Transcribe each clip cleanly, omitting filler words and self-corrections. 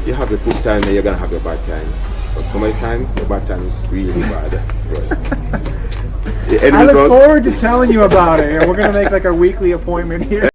You have your good time and you're gonna have your bad time. But summertime, your bad time is really bad. Right. I look forward to telling you about it. And we're gonna make like a weekly appointment here.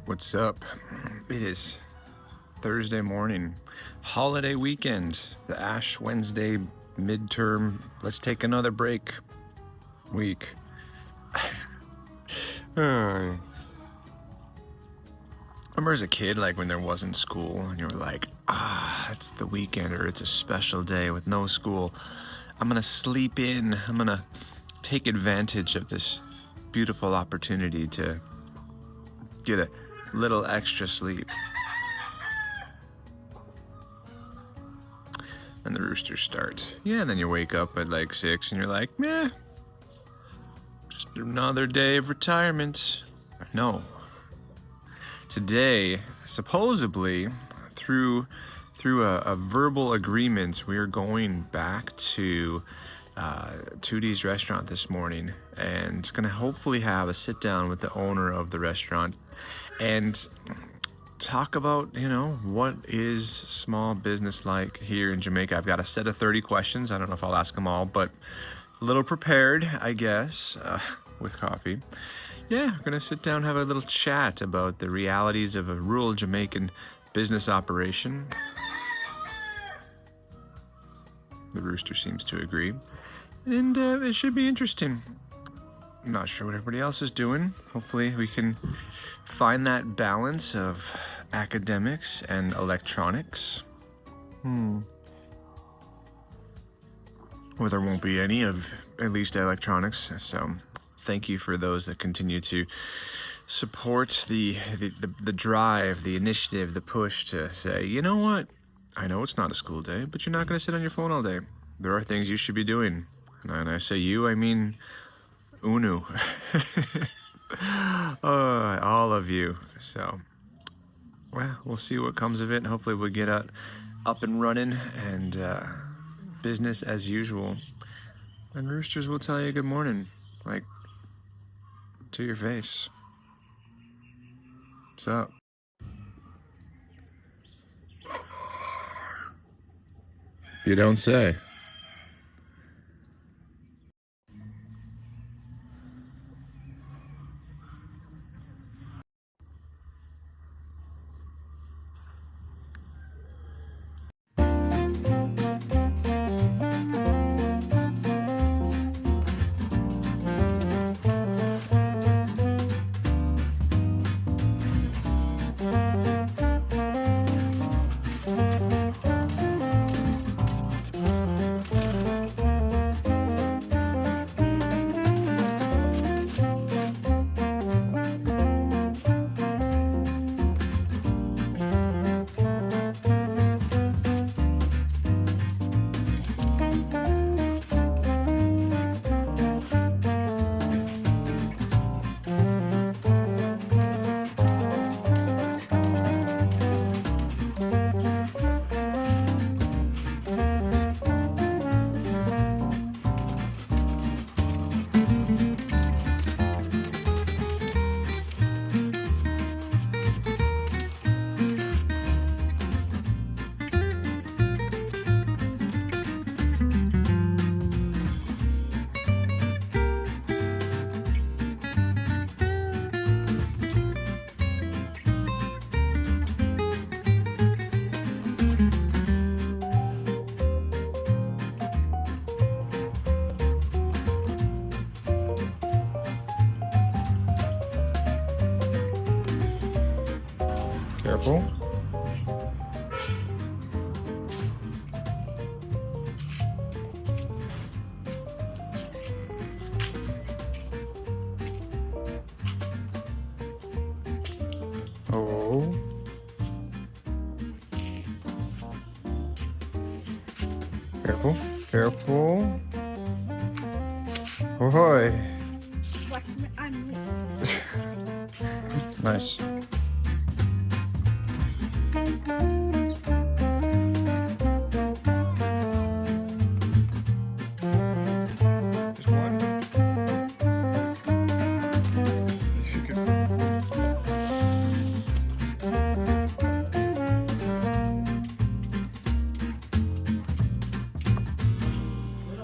What's up? It is Thursday morning, holiday weekend, the Ash Wednesday midterm, let's take another break week. I remember as a kid, like when there wasn't school and you were like, it's the weekend or it's a special day with no school. I'm gonna sleep in. I'm gonna take advantage of this beautiful opportunity to get a little extra sleep. And the roosters start. Yeah, and then you wake up at like 6 and you're like, just another day of retirement. No. Today, supposedly, through a verbal agreement, we are going back to Tootie's restaurant this morning and gonna hopefully have a sit down with the owner of the restaurant and talk about, what is small business like here in Jamaica. I've got a set of 30 questions. I don't know if I'll ask them all, but a little prepared, I guess, with coffee. Yeah, we're gonna sit down, have a little chat about the realities of a rural Jamaican business operation. The rooster seems to agree. And it should be interesting. I'm not sure what everybody else is doing. Hopefully we can find that balance of academics and electronics. Or there won't be any of at least electronics. So thank you for those that continue to support the drive, the initiative, the push to say, you know what? I know it's not a school day, but you're not going to sit on your phone all day. There are things you should be doing. And I say you, I mean Unu. All of you. So, well, we'll see what comes of it. Hopefully we'll get up and running and business as usual. And roosters will tell you good morning, like, to your face. What's up? You don't say. Careful. Oh. Careful. Careful. Oh, boy. Nice. Just one.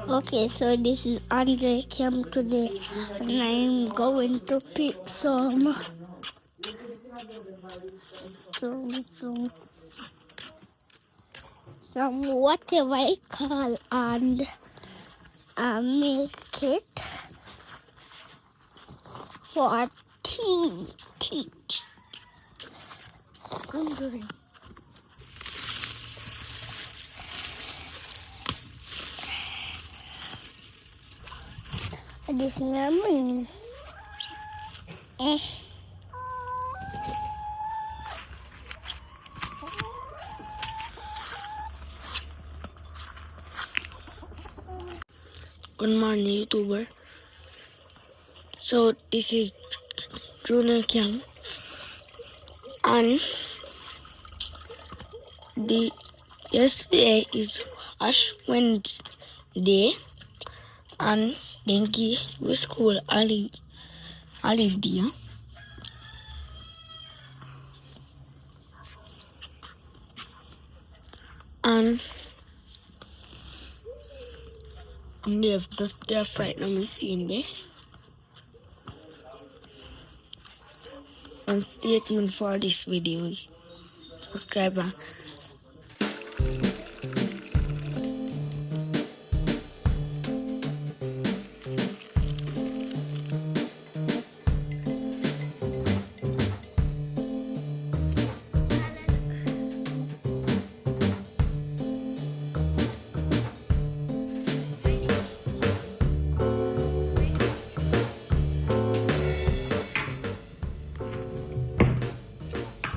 Okay, so this is Andre Camp today, and I'm going to pick some whatever I call and make it for tea. I'm doing. This is my mean. Good morning, YouTuber. So this is Junior Camp, and yesterday is Ash Wednesday, and Denki with school Ali dia. And they're right now seeing there. And stay tuned for this video. Subscribe.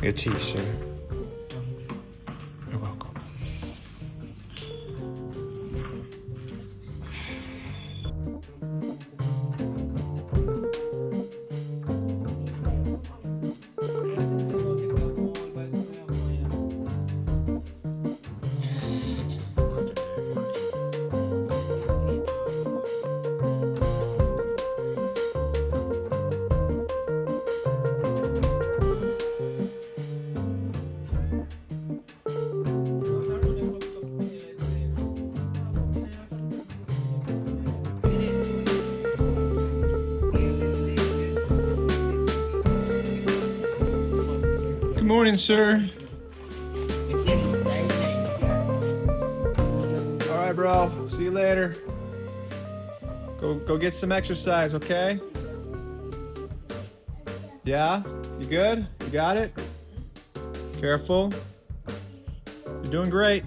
Your tea, sir. You're welcome. Good morning, sir. All right, bro. See you later. Go get some exercise, okay? Yeah? You good? You got it? Careful. You're doing great.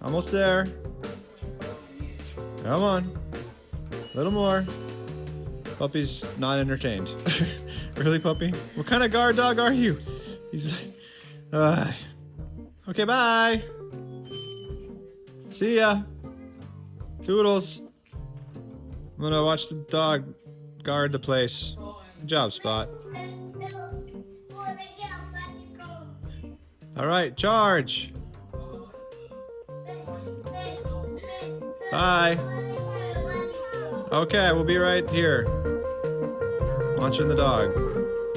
Almost there. Come on. A little more. Puppy's not entertained. Really, puppy? What kind of guard dog are you? He's like, okay, bye. See ya. Toodles. I'm gonna watch the dog guard the place. Good job, Spot. All right, charge. Bye. Okay, we'll be right here. Watching the dog.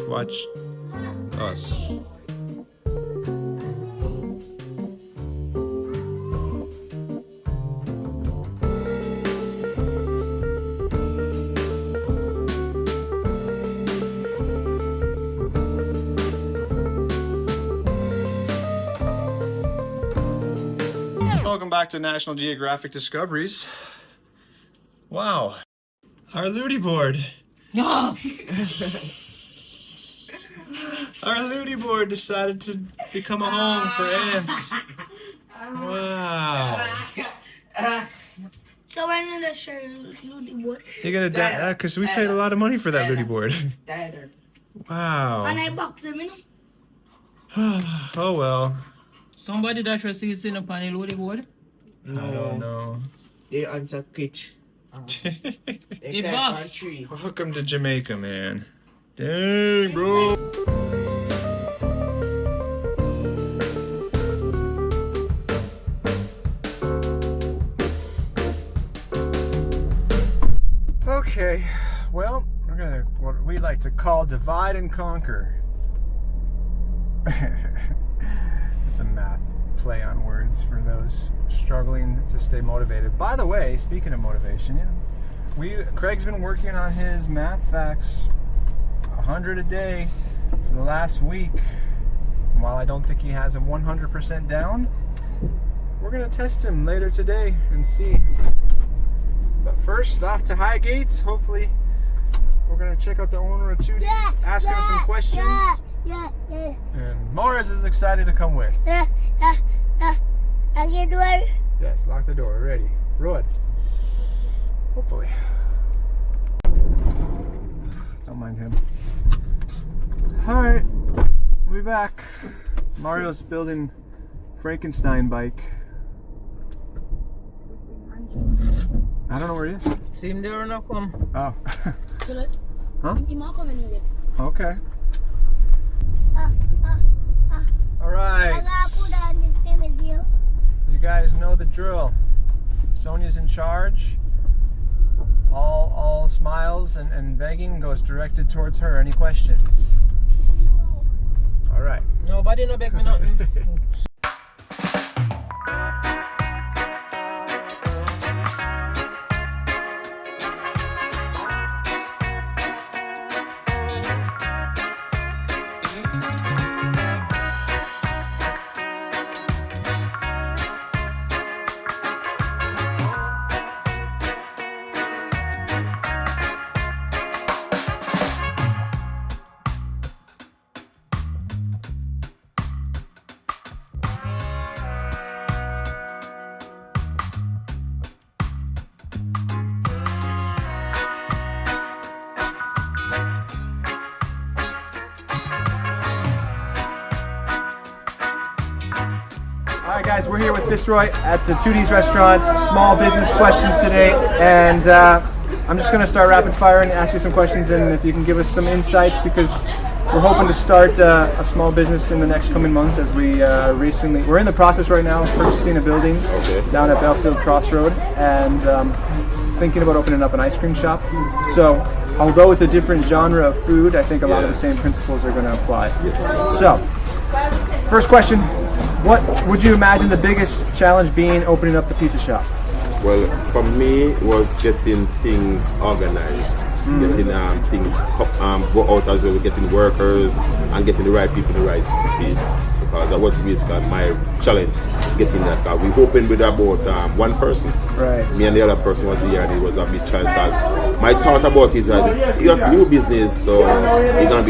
Watch us. Welcome back to National Geographic Discoveries. Wow, our Ludi board. Our looty board decided to become a home for ants. Wow. So when did I show you board? You're gonna die because we paid a lot of money for that looty board. Wow. And I boxed them in. Oh well. Somebody that was sitting up on the loading board. I don't know. They answer pitch. It box. Welcome to Jamaica, man. Dang, bro. Okay, well, we're gonna what we like to call divide and conquer. It's a math play on words for those struggling to stay motivated. By the way, speaking of motivation, Craig's been working on his math facts 100 a day for the last week. And while I don't think he has him 100% down, we're gonna test him later today and see. But first, off to Highgate. Hopefully, we're gonna check out the owner of 2Ds, ask him some questions. Yeah. And Mahrez is excited to come with. I can do it. Yes, lock the door. Ready. Rod. Hopefully. Don't mind him. Alright. We'll be back. Mario's building Frankenstein bike. I don't know where he is. See him there or not come? Oh. Huh? He might come anyway. Okay. Alright. I gotta put on this favorite deal. You guys know the drill. Sonia's in charge. All smiles and begging goes directed towards her. Any questions? All right. Nobody no beg me nothing. All right, guys, we're here with Fitzroy at the 2Ds restaurant. Small business questions today, and I'm just going to start rapid fire and ask you some questions, and if you can give us some insights, because we're hoping to start a small business in the next coming months. As we're in the process right now of purchasing a building down at Belfield Crossroad, and thinking about opening up an ice cream shop. So, although it's a different genre of food, I think a lot of the same principles are going to apply. So, first question. What would you imagine the biggest challenge being opening up the pizza shop? Well, for me, it was getting things organized, getting things go out as well, getting workers and getting the right people in the right space. So that was basically my challenge, getting that. We opened with about one person. Right. Me and the other person was here, and it was a big challenge. My thought about it is that it's a new business, so it's not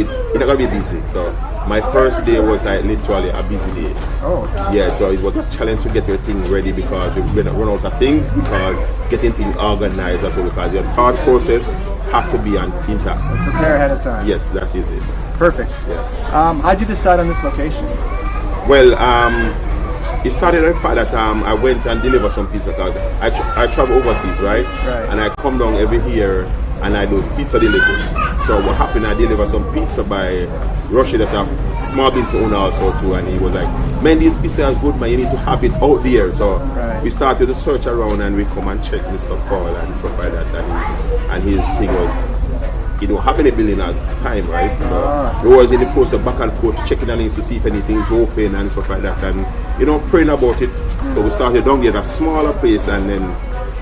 gonna be busy. So my first day was like literally a busy day. Oh. Yeah, so it was a challenge to get your thing ready, because we're going to run out of things, because getting things organized as well, because your thought process has to be intact. Prepare ahead of time. Yes, that is it. Perfect. Yeah. How'd you decide on this location? Well, it started with the fact that I went and delivered some pizza, because I travel overseas, right? And I come down every year and I do pizza delivery. So what happened, I delivered some pizza by Russia, that a small business owner also too, and he was like, man, this pizza is good, man, you need to have it out there. So we started to search around, and we come and check Mr. Paul and stuff like that, and his thing was, he don't have any building at the time, right? So we was in the process back and forth, checking on it to see if anything is open and stuff like that, and praying about it. So we started down there, a smaller place, and then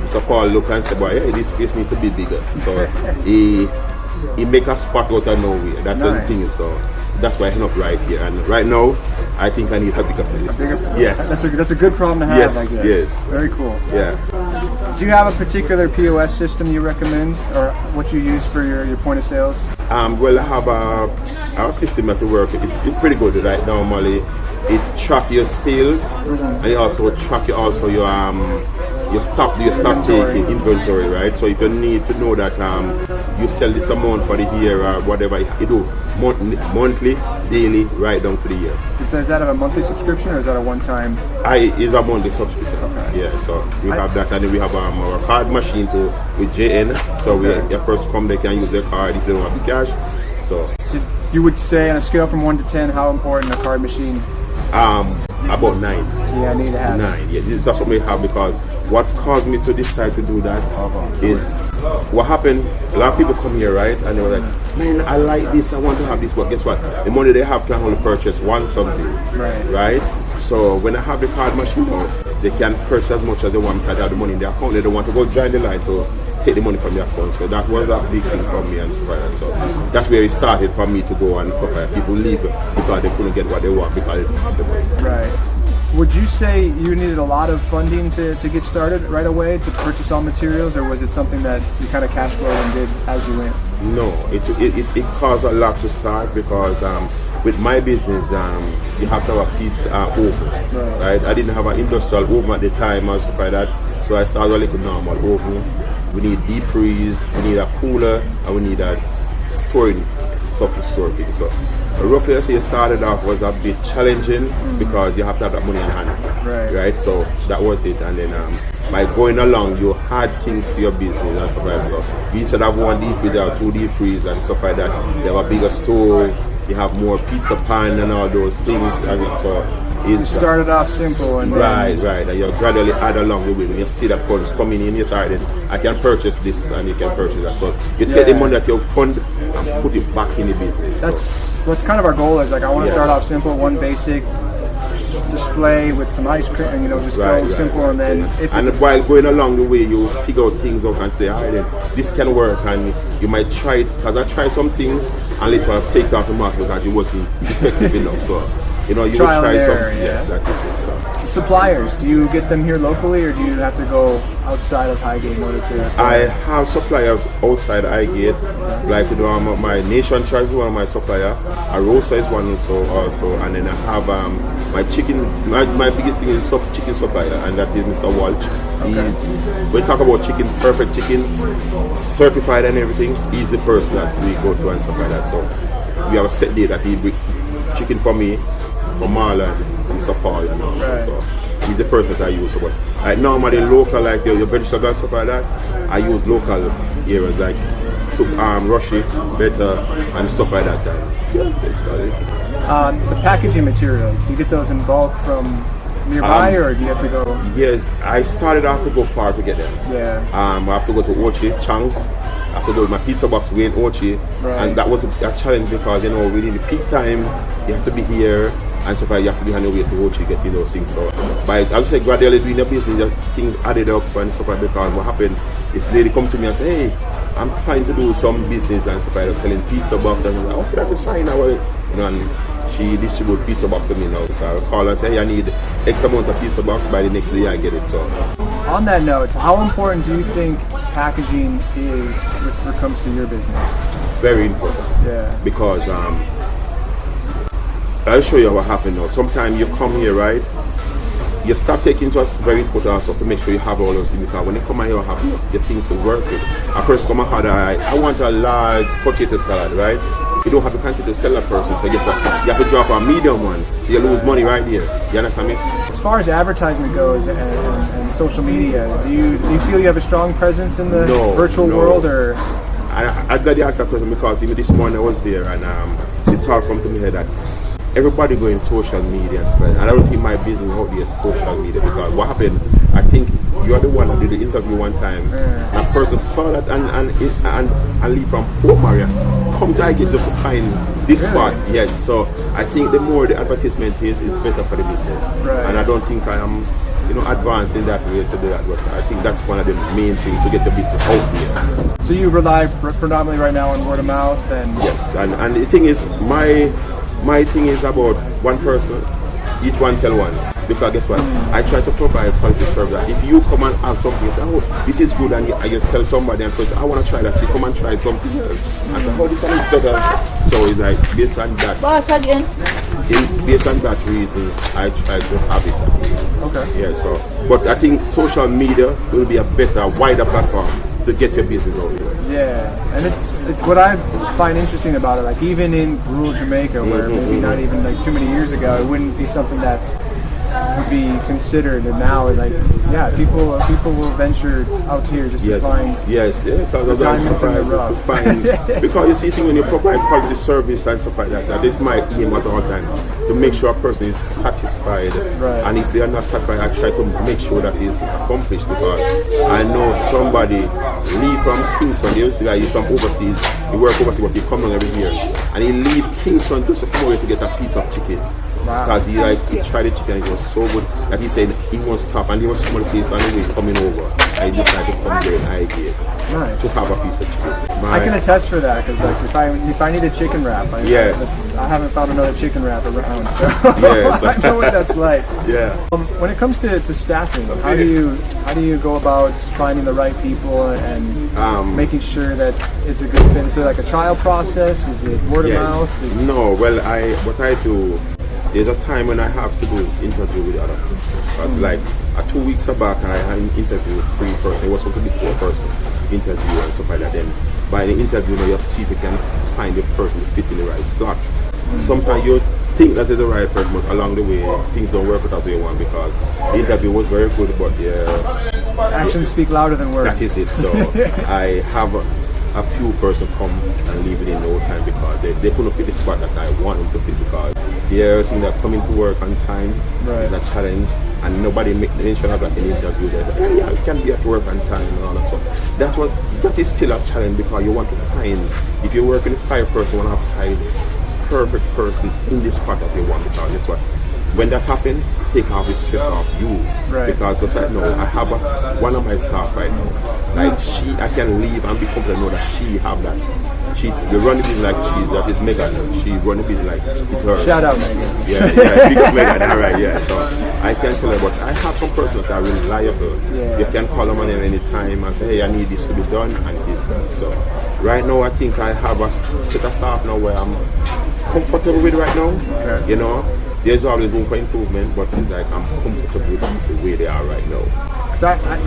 Mr. Paul looked and said, boy, hey, this place needs to be bigger. So he make a spot out of nowhere. That's the thing. So that's why I end up right here. And right now, I think I need a bigger place. Yes. That's a good problem to have, Yes, I guess. yes. Very cool. Yeah. Do you have a particular POS system you recommend, or what you use for your point of sales? Well, I have our system that work. It's pretty good right now, Molly. It track your sales, and it also track your stock taking inventory, right? So if you need to know that you sell this amount for the year or whatever you do, monthly, daily, right down to the year. Does that have a monthly subscription, or is that a one-time? It's a monthly subscription. Okay. Yeah, so we have that, and then we have our card machine with JN. So a person come, they can use their card if they don't have the cash. So you would say, on a scale from 1 to 10, how important a card machine? About 9. Yeah, I need to have 9. Yeah, that's what we have, because what caused me to decide to do that is what happened. A lot of people come here, right, and they were like, "Man, I like this. I want to have this." But guess what? The money they have can only purchase one something, right? So when I have the card machine, they can purchase as much as they want because they have the money in their account. They don't want to go join the line to take the money from their account. So that was a big thing for me and stuff like that. So that's where it started for me to go and stuff like that. People leave because they couldn't get what they want because they didn't have the money. Right. Would you say you needed a lot of funding to get started right away to purchase all materials, or was it something that you kind of cash flowed and did as you went? No, it costs a lot to start because with my business, you have to have a pizza oven, right? I didn't have an industrial oven at the time and stuff like that, so I started with a normal oven. We need deep freeze, we need a cooler, and we need a storing stuff to store things. So roughly, I say it started off was a bit challenging because you have to have that money in hand, right? So that was it, and then by going along, you add things to your business and stuff like that. So you instead of 1 deep freeze or 2 deep freeze and stuff like that, you have a bigger stove, you have more pizza pan and all those things. And so it started off simple, and right, and you gradually add along the way. When you see that funds coming in, you start then I can purchase this and you can purchase that. So you take the money that you fund and put it back in the business. That's kind of our goal. Is like, I want to start off simple, one basic display with some ice cream, just go simple, and then while going along the way, you figure out things out and say, alright, then this can work, and you might try it, because I tried some things and later I've taken off the mask because it wasn't effective enough. So you will try some. Yes, that's it. So. Suppliers, do you get them here locally, or do you have to go outside of Highgate in order to? I have suppliers outside Highgate, like my Nation Chores is one of my supplier. Arosa is one also, and then I have my chicken. My biggest thing is chicken supplier, and that is Mr. Walsh. We talk about chicken, perfect chicken, certified and everything. He's the person that we go to and stuff like that. So we have a set day that he bring chicken for me, for Marlon, Mr. Paul, and all that. So he's the person that I use. But like normally local, like your vegetable and stuff like that, I use local areas like Rushy, Better, and stuff like that. Basically. The packaging materials, do you get those in bulk from nearby, or do you have to go? Yes, I started off to go far to get them. Yeah. I have to go to Ochi, Chunks. I have to go with my pizza box way in Ochi, and that was a challenge because within the peak time you have to be here, and so you have to be on your way to Ochi getting those things. So by I would say gradually doing the business, things added up and stuff like that. Because what happened, if lady comes to me and say, "Hey, I'm trying to do some business and stuff like that, selling pizza box," and I'm like, "Okay, that is fine." And she distributes pizza box to me now. So I'll call her and say, "Hey, I need X amount of pizza box." By the next day, I get it. So. On that note, how important do you think packaging is when it comes to your business? Very important. Yeah. Because I'll show you what happened now. Sometimes you come here, right? You start taking into us very important also to make sure you have all those things, because when you come here, you have your things to work with. A person come and I want a large potato salad, right? You don't have the quantity to sell a person, so you have to drop a medium one, so you lose money right here. You understand me? As far as advertisement goes and social media, do you feel you have a strong presence in the virtual world, or? I'm glad you asked that question, because even this morning I was there and the thought come to me here that everybody going social media, and I don't think my business out there is social media, because what happened, I think you are the one that did the interview one time. A person saw that and leave from Port Maria, come to Highgate just to find this spot. Yes, so I think the more the advertisement is, it's better for the business. And I don't think I am advanced in that way to do that, but I think that's one of the main things to get the business out there. So you rely predominantly right now on word of mouth, and yes, and the thing is, my my thing is about one person, each one tell one. Because guess what? I try to provide quality service. That if you come and have something, you say, oh, this is good, and you tell somebody and I want to try that. You come and try something else. I say, oh, this one is better. So it's like based on that. Based on that reason, I try to have it. Okay. Yeah. So, but I think social media will be a better, wider platform to get your business out there. Yeah, and it's what I find interesting about it. Like even in rural Jamaica, where maybe not even like too many years ago, it wouldn't be something that would be considered, and now like people will venture out here just to find the diamonds in the rough. Because you see, when you provide quality service and stuff like that it's my aim at all times to make sure a person is satisfied, and if they are not satisfied, I try to make sure that is accomplished. Because I know somebody leave from Kingston, the guy is from overseas, he work overseas, but he come down every year, and he leave Kingston just to come over to get a piece of chicken. Because he tried the chicken and it was so good that he said he won't stop, and he was small place on the way coming over. I decided to come there in Highgate to have a piece of chicken. I can attest for that, because like if I need a chicken wrap, I haven't found another chicken wrap around, so I know what that's like. Yeah. When it comes to staffing, how do you go about finding the right people and making sure that it's a good fit? Is it like a trial process? Is it word of mouth? No. Well, what I do. There's a time when I have to do interview with other people. Like 2 weeks back, I interviewed 3 persons. It was supposed to be 4 person interview and stuff like that. Then by the interview, you have to see if you can find the person to fit in the right slot. Sometimes you think that is the right person, but along the way, things don't work out as you want, because the interview was very good, but actions speak louder than words. That is it. So I have a few persons come and leave within no time because they couldn't fit the spot that I want them to fit, because the other thing that coming to work on time is a challenge, and nobody make mention of that in the interview. They say, yeah, you can be at work on time and all that stuff. That is still a challenge, because you want to find, if you work with 5 persons, you want to have 5 perfect person in this spot that you want, because it's what, when that happens, take off the stress off you. Because just right now, I have one of my staff right now. Like I can leave and be confident know that she have that. She run the business like that is Megan. She run the business like it's her. Shout out Megan. Yeah, big up Megan. All right, yeah. So I can tell her, but I have some persons that are reliable. You can call them on any time and say, hey, I need this to be done, and it is done. So right now, I think I have a set of staff now where I'm comfortable with right now. You know. There's always room for improvement, but it's like I'm comfortable with the way they are right now.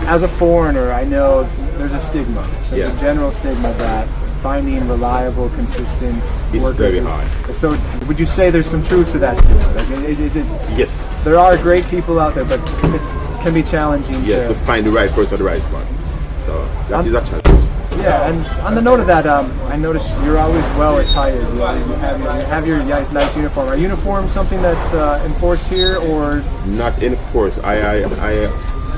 As a foreigner, I know there's a stigma. There's a general stigma that finding reliable, consistent workers very hard. So would you say there's some truth to that stigma? Like, is it? Yes. There are great people out there, but it can be challenging. Yes, to find the right person at the right spot. So that is a challenge. Yeah, and on the note of that, I noticed you're always well attired. You have your nice uniform. Are uniforms something that's enforced here, or not enforced? I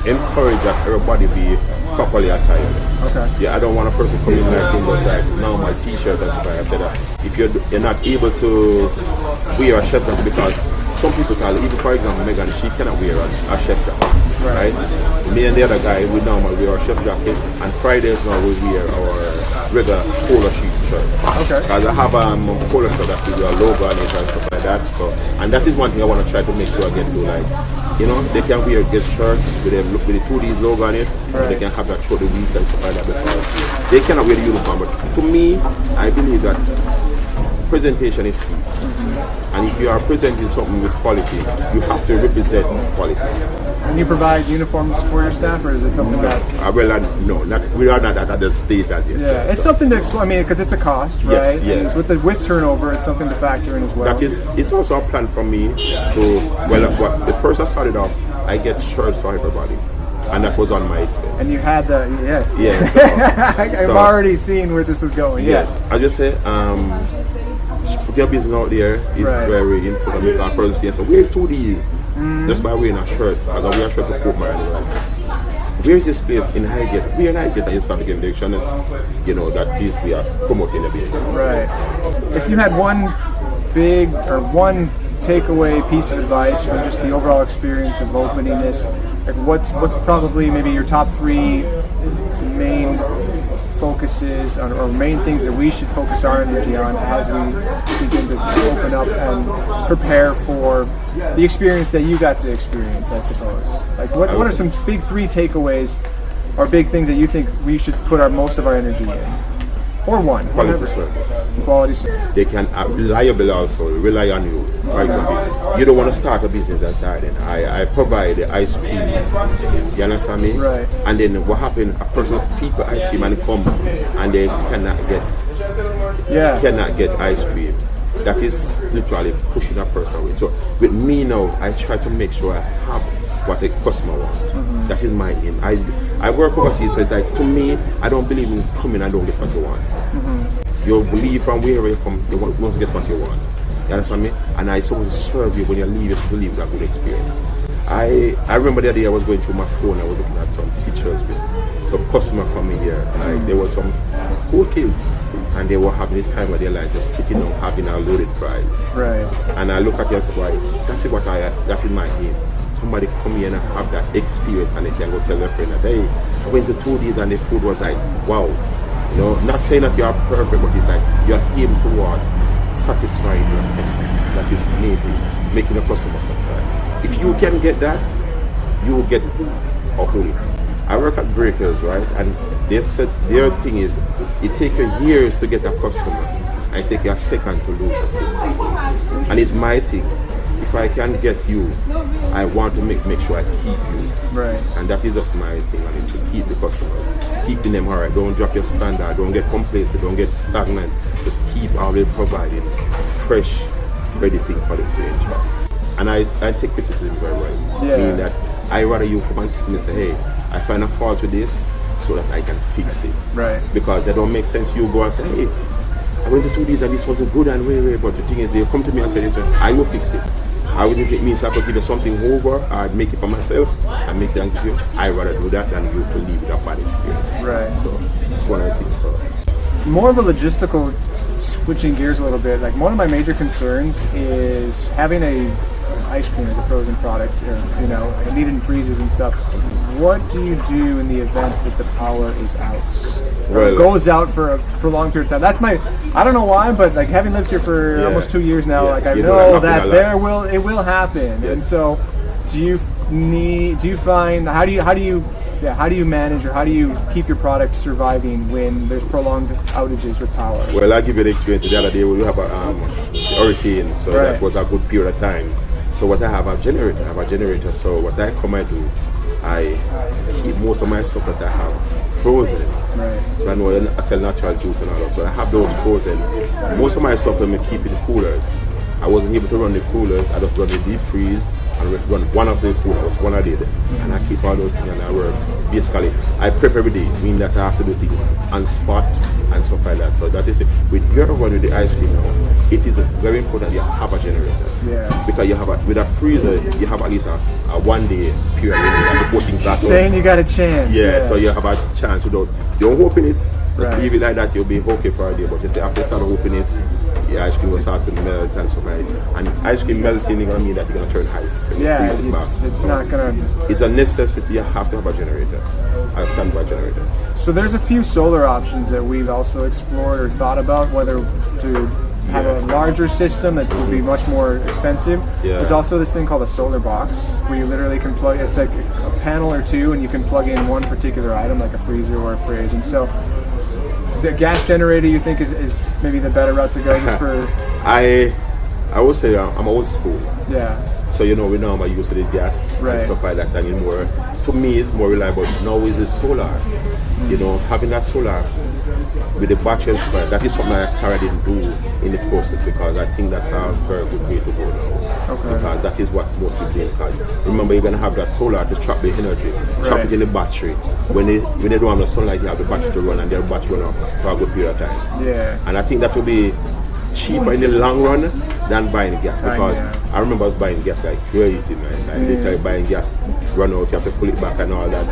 encourage that everybody be properly attired. Okay. Yeah, I don't want a person coming like now my T-shirt and stuff. I said that if you're not able to wear a shirt because some people call, even for example, Megan, she cannot wear a chef jacket, right? Me and the other guy, we normally wear our chef jacket, and Fridays now we wear our regular polo shirt. Okay. Because I have a polo shirt that with your logo on it and stuff like that. So, and that is one thing I want to try to make sure I get to, like, you know, they can get shirts with the 2D's logo on it, and they can have that through the week and stuff like that, because they cannot wear the uniform. But to me, I believe that presentation is key. And if you are presenting something with quality, you have to represent quality. And you provide uniforms for your staff, or is it something that's... we are not at that stage as yet. Yeah, it's something to explain, because it's a cost, right? Yes. And with turnover, it's something to factor in as well. It's also a plan for me to, the first I started off, I get shirts for everybody. And that was on my expense. And you had the, yes. Yes. I'm already seeing where this is going. Yes. I just say, put your business out there is very important, because a person says, so where's 2D's? Just by wearing a shirt, because I wear a shirt to put my where's this place in Highgate? We're in Highgate, and you start getting the direction, you know, that this we are promoting the business. Right. If you had one big or one takeaway piece of advice from just the overall experience of opening this, like what's probably maybe your top 3 main focus focuses on, or main things that we should focus our energy on as we begin to open up and prepare for the experience that you got to experience, I suppose? Like, what are some big 3 takeaways or big things that you think we should put most of our energy in? Or one. Quality service. Quality service. They can reliable also, rely on you. For example, you don't want to start a business outside, and I provide the ice cream. You understand me? Right. And then what happened? A person feed the ice cream and come and they cannot get ice cream. That is literally pushing a person away. So with me now, I try to make sure I have what the customer wants. Mm-hmm. That is my aim. I work overseas, so it's like, to me, I don't believe in coming and don't get what you want. Mm-hmm. You believe from wherever you come, you want to get what you want. You understand me? And I supposed to serve you when you leave, you should leave with a good experience. I remember the other day I was going through my phone, I was looking at some pictures with some customer coming here, and there were some cool kids, and they were having the time of their life, just sitting down having our loaded fries. Right. And I look at you and say, right, that's my aim. Somebody come here and have that experience, and they can go tell their friend that, hey, I went to 2Ds and the food was like, wow. You know, not saying that you are perfect, but it's like you're aiming toward satisfying your customer. That is maybe making a customer satisfied. If you can get that, you will get a whole. I work at Breakers, right? And they said their thing is, it takes you years to get a customer, and it takes you a second to lose a customer. And it's my thing. If I can get you, I want to make sure I keep you. Right. And that is just my thing. I need to keep the customers, keeping them alright. Don't drop your standard. Don't get complacent. Don't get stagnant. Just keep always providing fresh, ready thing for them to enjoy. And I take criticism very well. Yeah. Meaning that I rather you come and tell me, say, hey, I find a fault with this so that I can fix it. Right. Because it don't make sense you go and say, hey, I went to do this and this wasn't good and way, but the thing is, you come to me and say this, I will fix it. I would it means I could give you something over, I'd make it for myself, and make it and give you. I rather do that than you to leave with a bad experience. Right. So that's one of the things. So more of a logistical, switching gears a little bit, like one of my major concerns is having a ice cream as a frozen product, or, you know, needed in freezers and stuff. What do you do in the event that the power is out? Or it goes out for a prolonged period of time. That's I don't know why, but like having lived here for almost 2 years now, like I know that it will happen. And so do you find, how do you manage, or how do you keep your product surviving when there's prolonged outages with power? Well, I'll give you the experience. The other day we have a hurricane, so that was a good period of time. So what I have a generator. So what I do, I keep most of my stuff that I have frozen. Right. So I know I sell natural juice and all that. So I have those frozen. Most of my stuff I keep in the coolers. I wasn't able to run the coolers. I just run the deep freeze and run one of the coolers, one I did. And I keep all those things and I work. Basically, I prep every day, meaning that I have to do things on spot and stuff like that. So that is it. With your one with the ice cream now, it is very important you have a generator. Yeah. Because you have with a freezer, you have at least a 1 day period before things start. Saying you got a chance. Yeah, so you have a chance to don't open it. Right. Leave it like that, you'll be okay for a day. But you say after you start opening it, the ice cream will start to melt and so like. And ice cream melting is gonna mean that you're gonna turn ice. Yeah, it's not gonna. It's a necessity. You have to have a generator, a standby generator. So there's a few solar options that we've also explored or thought about, whether to have a larger system that would be much more expensive. Yeah. There's also this thing called a solar box, where you literally can plug. It's like a panel or two, and you can plug in one particular item, like a freezer or a fridge. And so the gas generator, you think is maybe the better route to go, just for? I would say I'm old school. Yeah. So we know I'm used to the gas and stuff like that, and it's more, to me it's more reliable. Now is the solar. Having that solar with the batteries, that is something that Sarah didn't do in the process, because I think that's a very good way to go now. Okay. Because that is what most people do. Because remember, you're gonna have that solar to trap the energy, trap it in the battery. When they don't have the sunlight, you have the battery to run, and their battery run for a good period of time. Yeah. And I think that will be cheaper in the long run than buying gas, because I remember I was buying gas like crazy, man. Like literally buying gas, run out, you have to pull it back and all that.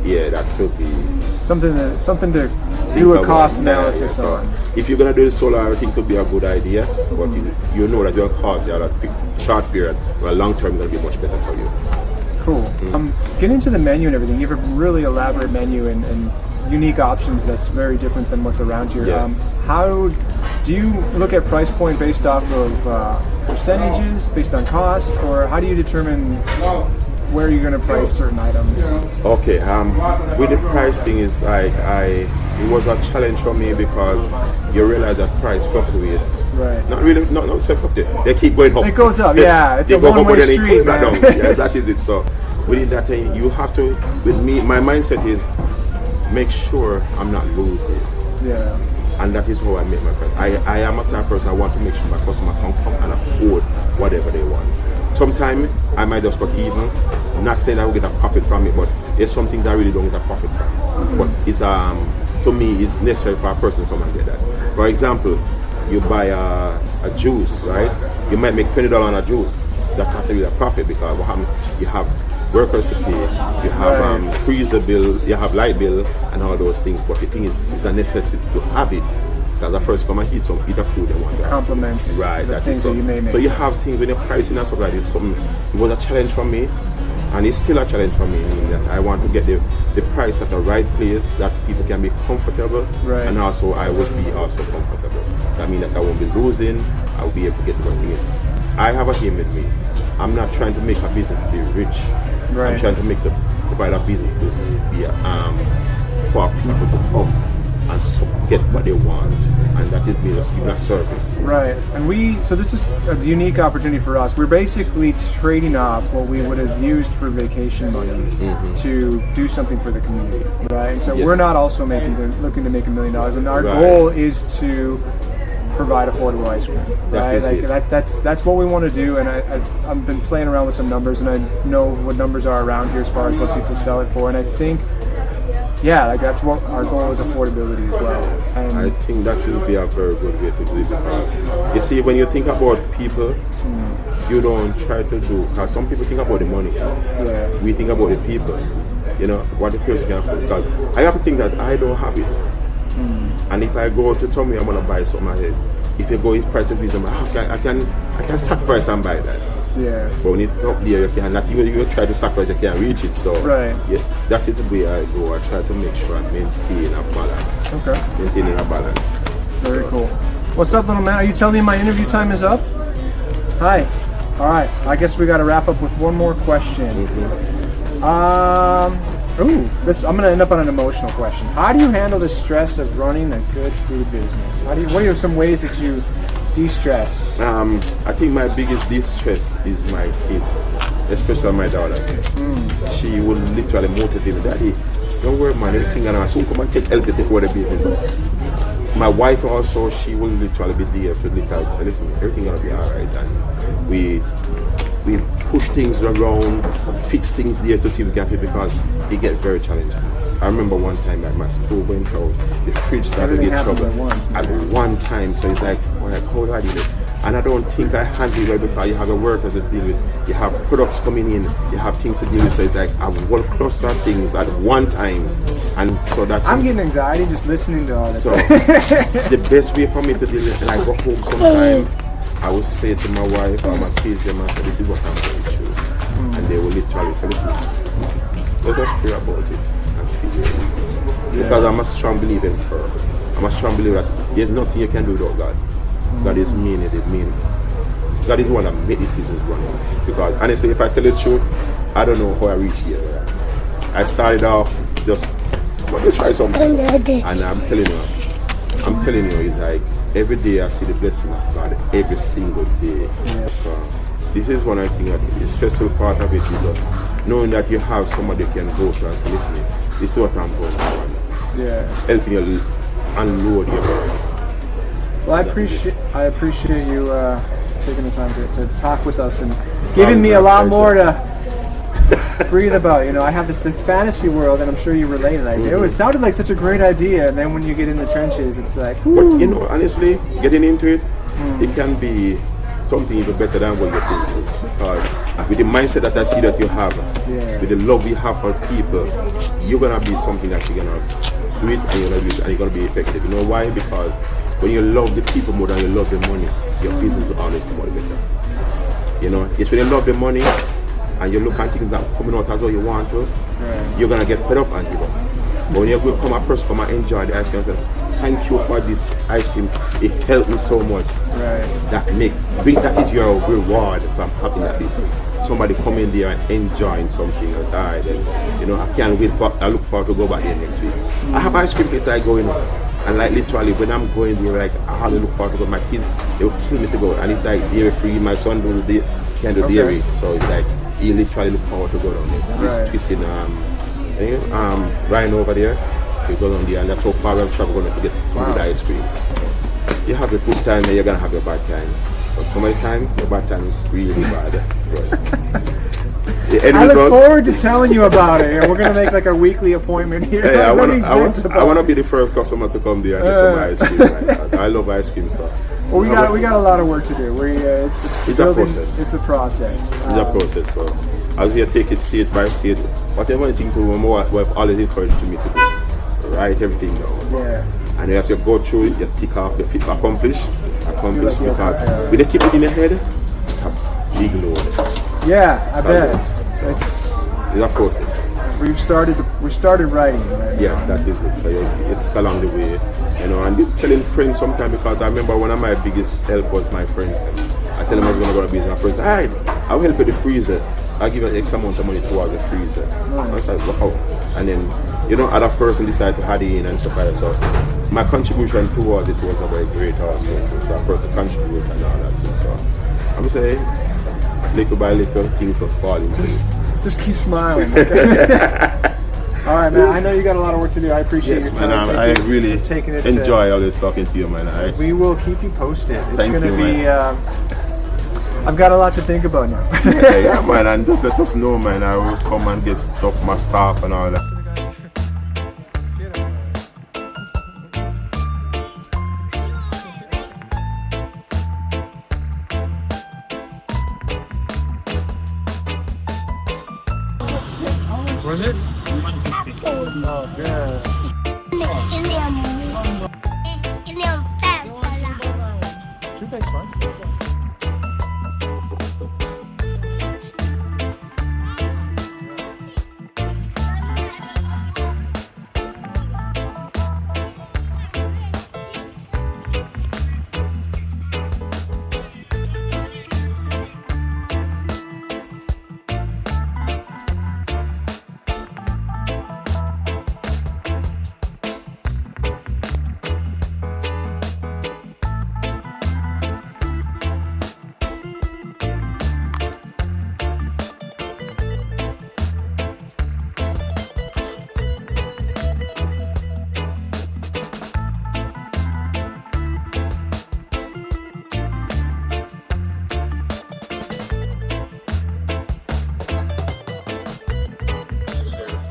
Yeah, that could be something to do a cost analysis on. If you're gonna do the solar, I think it would be a good idea, but you know that your cost, that short period, but long term, gonna be much better for you. Cool. Getting into the menu and everything, you have a really elaborate menu, and unique options that's very different than what's around here. Yeah. How do you look at price point based off of percentages, based on cost, or how do you determine where you're going to price certain items? Okay, with the price thing is like it was a challenge for me because you realize that price fluctuates. Right. Not really, not so fluctuate. They keep going up. It goes up, yeah. It's they a go up one-way and then it street, goes back man. down. Yeah, that is it. So within that thing, you have to. With me, my mindset is make sure I'm not losing. Yeah. And that is how I make my price. I am a type of person. I want to make sure my customers can come and afford whatever they want. Sometimes I might just cut even. Not saying I will get a profit from it, but it's something that I really don't get a profit from. But it's to me, it's necessary for a person to come and get that. For example, you buy a juice, right? You might make $20 on a juice. That's not really a profit because what happens? You have workers to pay, you have freezer bill, you have light bill, and all those things. But the thing is, it's a necessity to have it. Because a person come and eat a food they want. Complements right, the things that you may make. So you have things when you're pricing and stuff like this. It was a challenge for me, and it's still a challenge for me. In that I want to get the price at the right place that people can be comfortable, right. And also I will be also comfortable. That means that I won't be losing. I will be able to get what thing is. I have a aim with me. I'm not trying to make a business to be rich. Right. I'm trying to provide a business to be for people to come and get what they want, and that is being a service. Right, and so this is a unique opportunity for us. We're basically trading off what we would have used for vacation money to do something for the community, right? And so we're not also looking to make $1 million, and our goal is to provide affordable ice cream, right? That's what we want to do, and I've been playing around with some numbers, and I know what numbers are around here as far as what people sell it for, and I think, that's what our goal is, affordability as well. And I think that will be a very good way to do it because you see, when you think about people, you don't try to do, because some people think about the money. Yeah. We think about the people, what the person can afford. Because I have to think that I don't have it. And if I go to Tommy, I'm gonna buy something. I said, if you go his price of reason, I can sacrifice and buy that. Yeah. But when it's up there, you can not even you try to sacrifice, you can't reach it. So that's it. The way I go. I try to make sure I maintain a balance. Okay. Maintaining a balance. Very cool. What's up, little man? Are you telling me my interview time is up? Hi. All right. I guess we got to wrap up with one more question. I'm gonna end up on an emotional question. How do you handle the stress of running a good food business? What are some ways that you de-stress? I think my biggest de-stress is my kids, especially my daughter. She will literally motivate me, Daddy, don't worry man, everything gonna soon come and help you take over the business. My wife also, she will literally be there to literally say, listen, everything gonna be alright, and we push things around, fix things there to see if we can fit, because it gets very challenging. I remember one time that my stove went out, the fridge started to get trouble at one time, so it's like, how do I do it? And I don't think I handle it well because you have a workers to deal with, you have products coming in, you have things to deal with, so it's like I will cluster things at one time, and so that's I'm getting anxiety just listening to all this. So the best way for me to deal with it, and I go home sometime, I will say to my wife or my kids, them, I say, this is what I'm going through. And they will literally say, listen, let us pray about it and see. Because I'm a strong believer in prayer. I'm a strong believer that there's nothing you can do without God. God is mean it. God is the one that made this business run. Because honestly, if I tell you the truth, I don't know how I reached here. I started off just want to try something. And I'm telling you, it's like every day I see the blessing of God every single day. So this is one I think that the stressful part of it is just knowing that you have somebody you can go to and say, listen, this is what I'm going for. Helping you unload your burden. Well, I appreciate you taking the time to talk with us and giving me a lot more to breathe about. I have the fantasy world, and I'm sure you relate. It sounded like such a great idea, and then when you get in the trenches, it's like, whoo. But honestly, getting into it, it can be something even better than what you're thinking. Because with the mindset that I see that you have, with the love you have for people, you're gonna be something that you're gonna do it, and you're gonna be effective. You know why? Because when you love the people more than you love the money, your business will always come out better. It's when you love the money and you look at things that coming out as though you want to, you're gonna get fed up and give up. But when you go come a person come and enjoy the ice cream and says, thank you for this ice cream. It helped me so much. Right. That is your reward from having that business. Somebody come in there and enjoying something and say, alright then, you know, I can't wait I look forward to go back there next week. I have ice cream places I going on. And like literally when I'm going there, like I hardly look forward to go. My kids, they will kill me to go. And it's like dairy free. My son can't do dairy. So it's like he literally look forward to go down there. Right. He's twisting Ryan over there. We go down there and that's how far I'm traveling to get the ice cream. You have a good time and you're gonna have a bad time. But some of the time, your bad time is really bad. I look forward to telling you about it. We're gonna make like a weekly appointment here. Hey, I want to be the first customer to come there and get some ice cream. Right? I love ice cream stuff. Well, we got a lot of work to do. It's a process. It's a process. It's a process, bro. As we take it stage by stage, whatever you think to do, what I've always encouraged me to do, write everything down. Yeah. And as you go through it, you tick off the fit accomplish because yeah. when you keep it in your head, it's a big load. Yeah, I bet. It's a process. We started writing, right? Yeah, that is it. So you tick along the way, you know. And you're telling friends sometimes because I remember one of my biggest help was my friends. I tell them I was going to go to business. My friends, alright, I'll help with the freezer. I'll give an X amount of money towards the freezer. I was like, wow. And then, you know, other person decide to add it in and stuff like that. So my contribution towards it was a very great also. So that person contributed and all that. So I'm saying, little by little, things are falling. Just keep smiling. All right, man. I know you got a lot of work to do. I appreciate your time. Man, I really enjoy all this talking to you, man. We will keep you posted. It's Thank going to you, be. man. I've got a lot to think about now. Yeah, man, and just let us know, man. I will come and get stuff, my staff and all that. Was it? Oh, good. Two things, fine.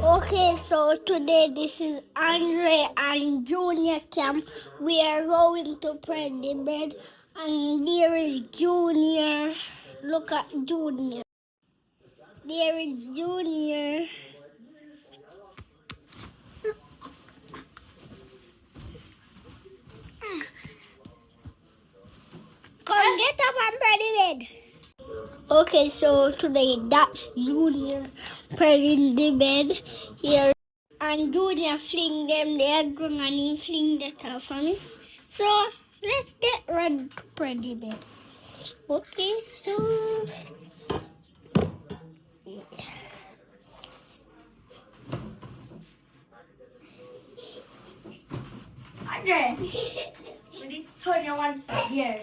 Okay, so today this is Andre and Junior camp. We are going to pray the bed, and there is Junior. Look at Junior. There is Junior. Come get up and pray the bed. Okay, so today that's Junior praying the bed here. And Junior fling them the egg and he fling that off for me. So let's get ready to pray the bed. Okay, so Andre, we need to turn your one side here.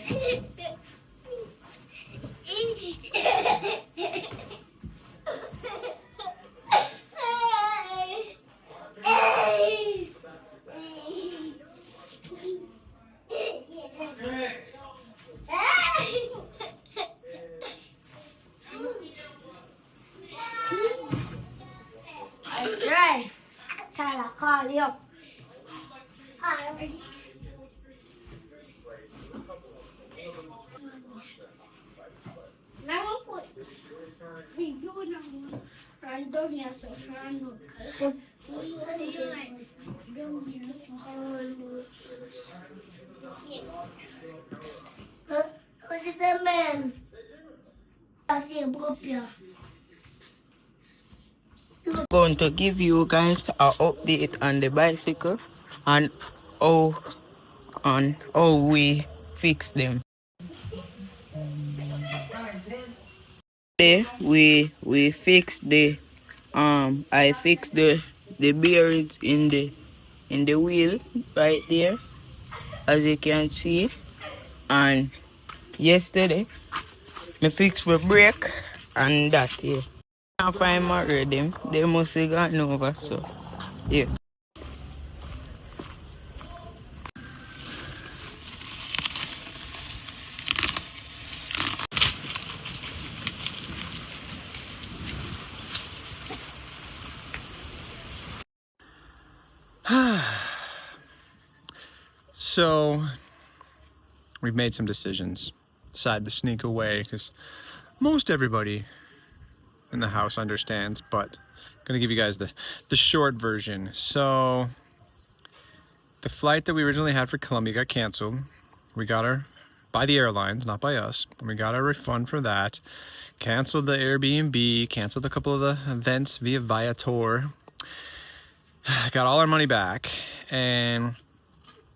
Right. Call you. Now put video na random ya sa frano. What is that man? I see a propia. Going to give you guys an update on the bicycle and how we fix them. Today we fix the I fixed the bearings in the wheel right there, as you can see. And yesterday me fixed my brake and that here. Can't find my them. They must have gone over, so yeah. So we've made some decisions. Decided to sneak away because most everybody in the house understands, but I'm gonna give you guys the short version. So the flight that we originally had for Colombia got canceled. We got our by the airlines, not by us. We got our refund for that. Canceled the Airbnb, canceled a couple of the events via Viator. Got all our money back, and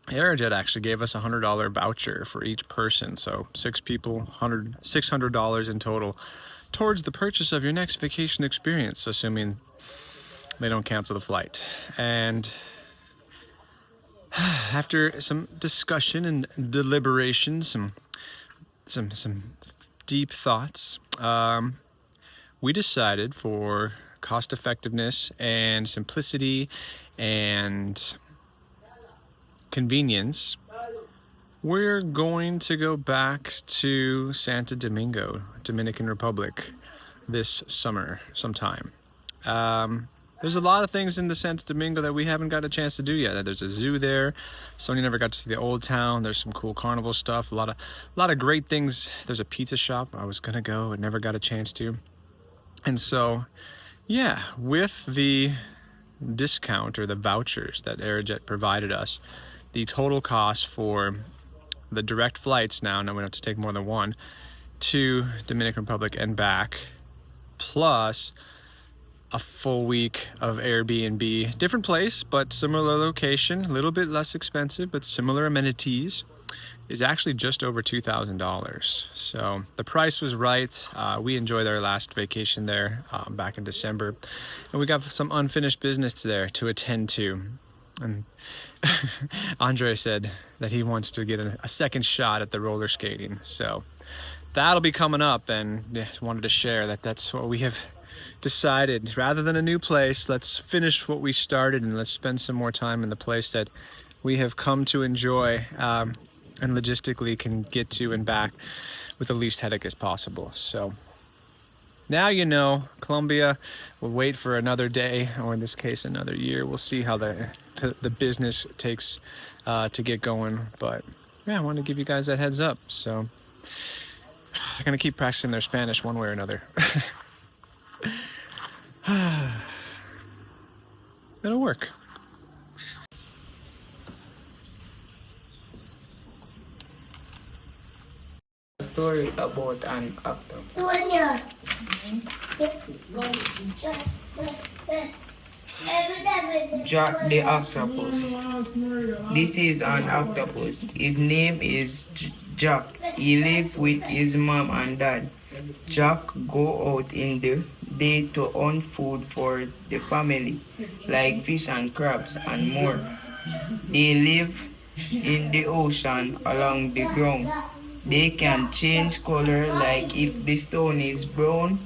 Aerojet actually gave us a $100 voucher for each person. So 6 people, $600 in total towards the purchase of your next vacation experience, assuming they don't cancel the flight. And after some discussion and deliberation, some deep thoughts, we decided, for cost effectiveness and simplicity and convenience, we're going to go back to Santo Domingo, Dominican Republic, this summer sometime. There's a lot of things in the Santo Domingo that we haven't got a chance to do yet. There's a zoo there. Sonia never got to see the old town. There's some cool carnival stuff. A lot of great things. There's a pizza shop I was gonna go and never got a chance to. And so, yeah, with the discount or the vouchers that Aerojet provided us, the total cost for the direct flights now we don't have to take more than one, to Dominican Republic and back, plus a full week of Airbnb, different place but similar location, a little bit less expensive but similar amenities, is actually just over $2,000. So the price was right. We enjoyed our last vacation there back in December, and we got some unfinished business there to attend to. And Andre said that he wants to get a second shot at the roller skating, so that'll be coming up, and wanted to share that's what we have decided. Rather than a new place, let's finish what we started and let's spend some more time in the place that we have come to enjoy, and logistically can get to and back with the least headache as possible. So now you know, Colombia will wait for another day, or in this case another year. We'll see how the business takes to get going, but yeah, I want to give you guys that heads up. So I'm gonna keep practicing their Spanish one way or another. It'll work. Story about an actor. Sonia. Jack the octopus. This is an octopus. His name is Jack. He lives with his mom and dad. Jack go out in the day to hunt food for the family, like fish and crabs and more. They live in the ocean along the ground. They can change color, like if the stone is brown,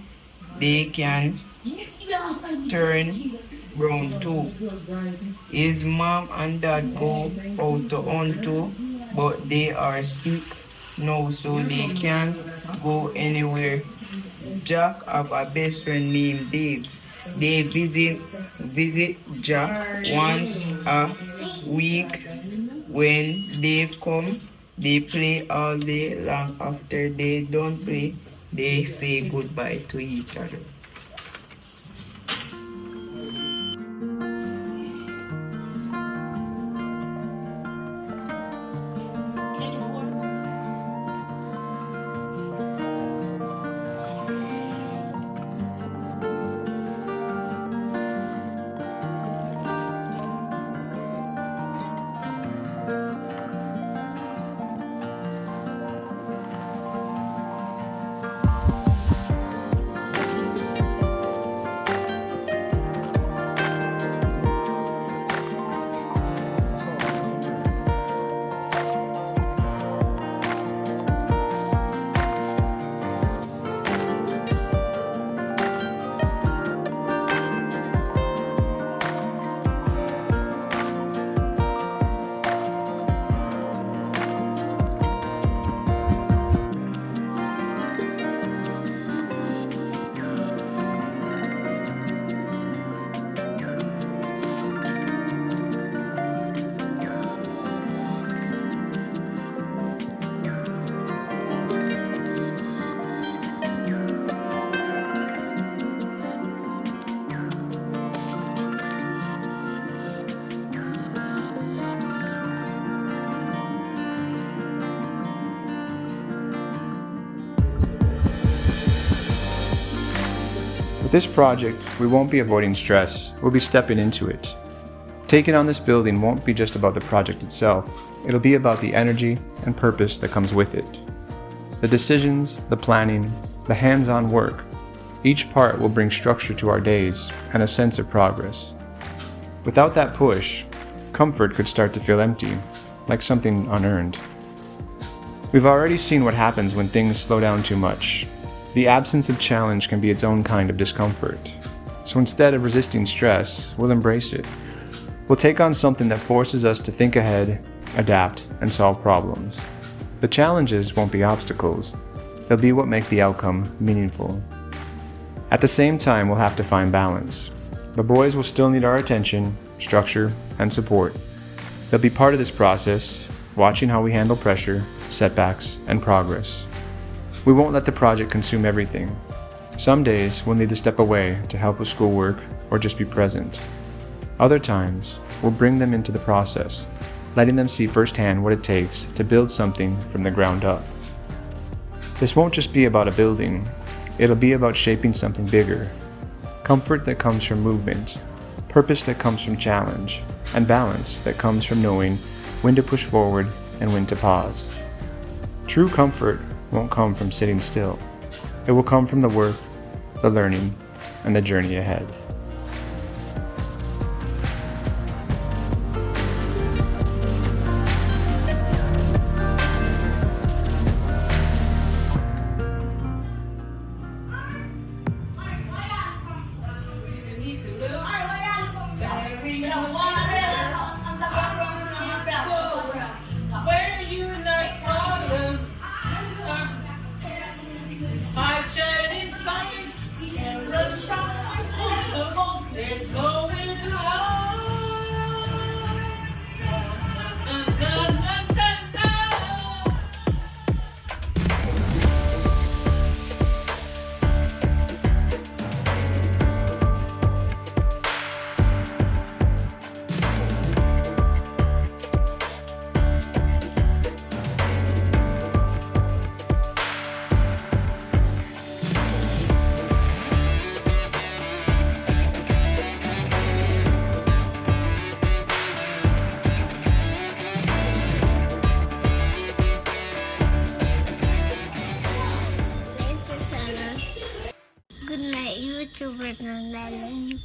they can turn brown too. His mom and dad go out to hunt too, but they are sick now, so they can't go anywhere. Jack have a best friend named Dave. They visit Jack once a week. When Dave come, they play all day long. After they don't play, they say goodbye to each other. With this project, we won't be avoiding stress, we'll be stepping into it. Taking on this building won't be just about the project itself, it'll be about the energy and purpose that comes with it. The decisions, the planning, the hands-on work, each part will bring structure to our days and a sense of progress. Without that push, comfort could start to feel empty, like something unearned. We've already seen what happens when things slow down too much. The absence of challenge can be its own kind of discomfort. So instead of resisting stress, we'll embrace it. We'll take on something that forces us to think ahead, adapt, and solve problems. The challenges won't be obstacles. They'll be what make the outcome meaningful. At the same time, we'll have to find balance. The boys will still need our attention, structure, and support. They'll be part of this process, watching how we handle pressure, setbacks, and progress. We won't let the project consume everything. Some days we'll need to step away to help with schoolwork or just be present. Other times, we'll bring them into the process, letting them see firsthand what it takes to build something from the ground up. This won't just be about a building, it'll be about shaping something bigger. Comfort that comes from movement, purpose that comes from challenge, and balance that comes from knowing when to push forward and when to pause. True comfort won't come from sitting still. It will come from the work, the learning, and the journey ahead. Good night, YouTube and darling.